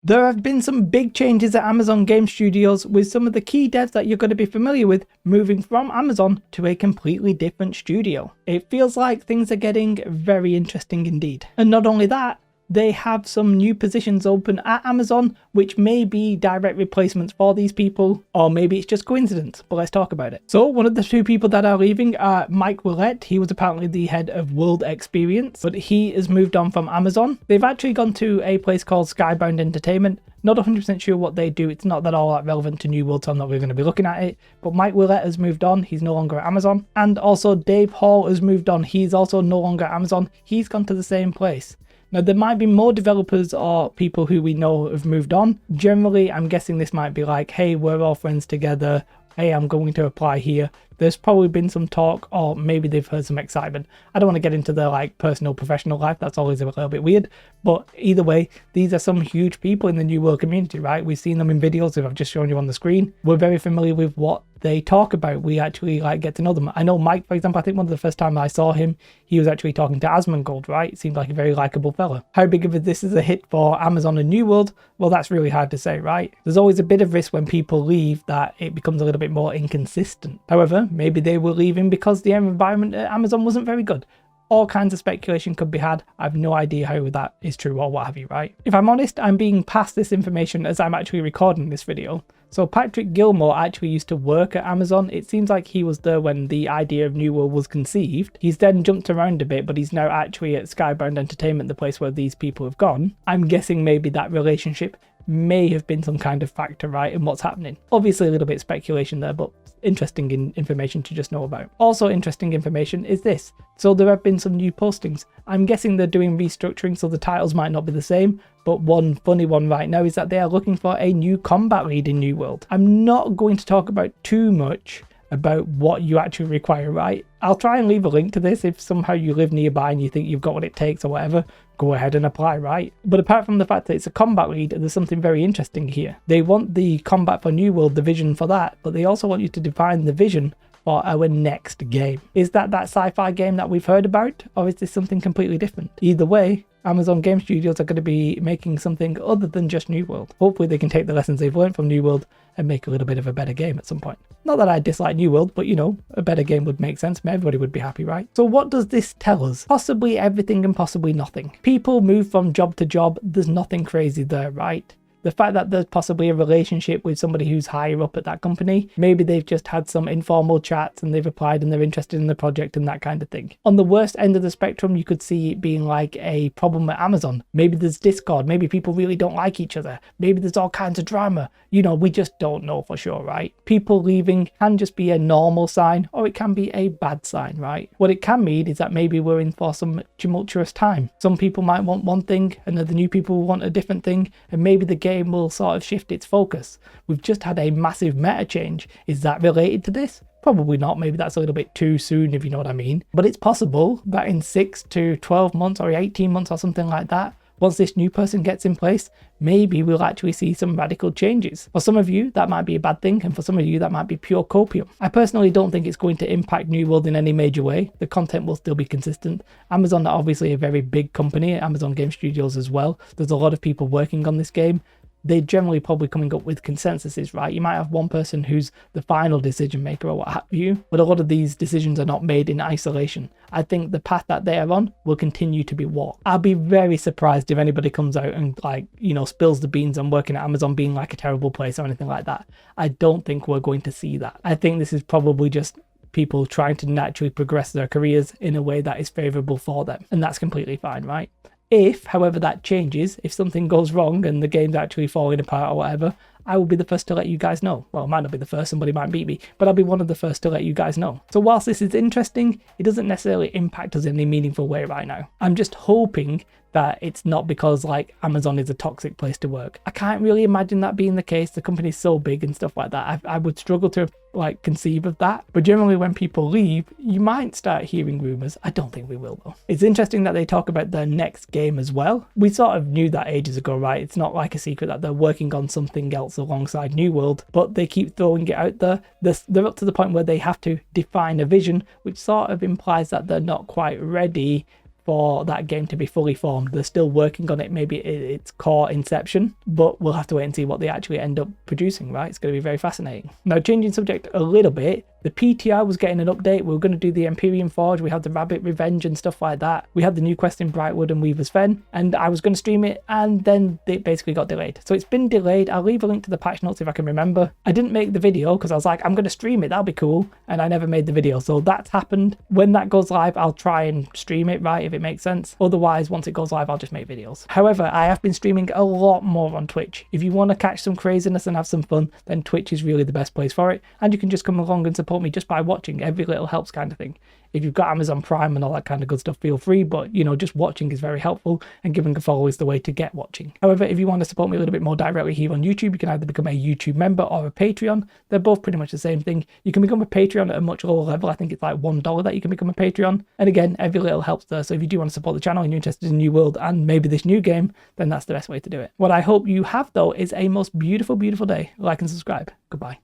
There have been some big changes at Amazon Game Studios, with some of the key devs that you're going to be familiar with moving from Amazon to a completely different studio. It feels like things are getting very interesting indeed. And not only that, they have some new positions open at Amazon, which may be direct replacements for these people, or maybe it's just coincidence, but let's talk about it. So one of the two people that are leaving are Mike Willette. He was apparently the head of World Experience, but he has moved on from Amazon. They've actually gone to a place called Skybound Entertainment. Not 100% sure what they do. It's not that all that relevant to New World, so I'm not really going to be looking at it. But Mike Willette has moved on. He's no longer at Amazon. And also Dave Hall has moved on. He's also no longer at Amazon. He's gone to the same place. Now, there might be more developers or people who we know have moved on. Generally, I'm guessing this might be like, hey, we're all friends together. Hey, I'm going to apply here. There's probably been some talk, or maybe they've heard some excitement. I don't want to get into their personal professional life. That's always a little bit weird. But either way, these are some huge people in the New World community, right? We've seen them in videos that I've just shown you on the screen. We're very familiar with what they talk about. We actually get to know them. I know Mike, for example, I think one of the first time I saw him, he was actually talking to Asmongold, right? Seemed like a very likable fella. How big of this is a hit for Amazon and New World? Well, that's really hard to say, right? There's always a bit of risk when people leave that it becomes a little bit more inconsistent. However, maybe they were leaving because the environment at Amazon wasn't very good. All kinds of speculation could be had. I have no idea how that is true or what have you, right? If I'm honest, I'm being passed this information as I'm actually recording this video. So Patrick Gilmore actually used to work at Amazon. It seems like he was there when the idea of New World was conceived. He's then jumped around a bit, but he's now actually at Skybound Entertainment, the place where these people have gone. I'm guessing maybe that relationship may have been some kind of factor, right, in what's happening. Obviously a little bit of speculation there, but interesting information to just know about. Also interesting information is this. So there have been some new postings. I'm guessing they're doing restructuring, so the titles might not be the same, but one funny one right now is that they are looking for a new combat lead in New World. I'm not going to talk about too much about what you actually require, right? I'll try and leave a link to this if somehow you live nearby and you think you've got what it takes or whatever. Go ahead and apply, right? But apart from the fact that it's a combat lead, there's something very interesting here. They want the combat for New World, the vision for that, but they also want you to define the vision for our next game. Is that sci-fi game that we've heard about, or is this something completely different? Either way, Amazon Game Studios are going to be making something other than just New World. Hopefully they can take the lessons they've learned from New World and make a little bit of a better game at some point. Not that I dislike New World, but you know, a better game would make sense. Everybody would be happy, right? So what does this tell us? Possibly everything and possibly nothing. People move from job to job. There's nothing crazy there, right? The fact that there's possibly a relationship with somebody who's higher up at that company, maybe they've just had some informal chats and they've applied and they're interested in the project and that kind of thing. On the worst end of the spectrum, you could see it being like a problem at Amazon. Maybe there's Discord, maybe people really don't like each other, maybe there's all kinds of drama. You know, we just don't know for sure, right? People leaving can just be a normal sign, or it can be a bad sign, right? What it can mean is that maybe we're in for some tumultuous time. Some people might want one thing and the new people will want a different thing, and maybe the game will sort of shift its focus. We've just had a massive meta change. Is that related to this? Probably not. Maybe that's a little bit too soon, if you know what I mean. But it's possible that in 6 to 12 months or 18 months or something like that, once this new person gets in place, maybe we'll actually see some radical changes. For some of you, that might be a bad thing, and for some of you, that might be pure copium. I personally don't think it's going to impact New World in any major way. The content will still be consistent. Amazon are obviously a very big company, Amazon Game Studios as well. There's a lot of people working on this game. They're generally probably coming up with consensuses, right? You might have one person who's the final decision maker or what have you, but a lot of these decisions are not made in isolation. I think the path that they are on will continue to be walked. I'll be very surprised if anybody comes out and spills the beans on working at Amazon being like a terrible place or anything like that. I don't think we're going to see that. I think this is probably just people trying to naturally progress their careers in a way that is favorable for them, and that's completely fine, right? If, however, that changes, if something goes wrong and the game's actually falling apart or whatever, I will be the first to let you guys know. Well, I might not be the first, somebody might beat me, but I'll be one of the first to let you guys know. So whilst this is interesting, it doesn't necessarily impact us in any meaningful way right now. I'm just hoping that it's not because Amazon is a toxic place to work. I can't really imagine that being the case. The company's so big and stuff like that. I would struggle to conceive of that. But generally when people leave, you might start hearing rumors. I don't think we will though. It's interesting that they talk about their next game as well. We sort of knew that ages ago, right? It's not like a secret that they're working on something else alongside New World, but they keep throwing it out there. They're up to the point where they have to define a vision, which sort of implies that they're not quite ready for that game to be fully formed. They're still working on it, maybe its core inception, but we'll have to wait and see what they actually end up producing, right? It's going to be very fascinating. Now, changing subject a little bit, the PTR was getting an update. We were going to do the Empyrean Forge, we had the Rabbit Revenge and stuff like that. We had the new quest in Brightwood and Weaver's Fen, and I was going to stream it, and then it basically got delayed. So it's been delayed. I'll leave a link to the patch notes if I can remember. I didn't make the video because I was like, I'm going to stream it, that'll be cool, and I never made the video. So that's happened. When that goes live, I'll try and stream it, right, if it makes sense. Otherwise, once it goes live, I'll just make videos. However, I have been streaming a lot more on Twitch. If you want to catch some craziness and have some fun, then Twitch is really the best place for it, and you can just come along and support me just by watching. Every little helps, kind of thing. If you've got Amazon Prime and all that kind of good stuff, feel free, but you know, just watching is very helpful, and giving a follow is the way to get watching. However, if you want to support me a little bit more directly here on YouTube, you can either become a YouTube member or a Patreon. They're both pretty much the same thing. You can become a Patreon at a much lower level. I think it's like $1 that you can become a Patreon. And again, every little helps there. So if you do want to support the channel and you're interested in New World and maybe this new game, then that's the best way to do it. What I hope you have though is a most beautiful, beautiful day. Like and subscribe. Goodbye.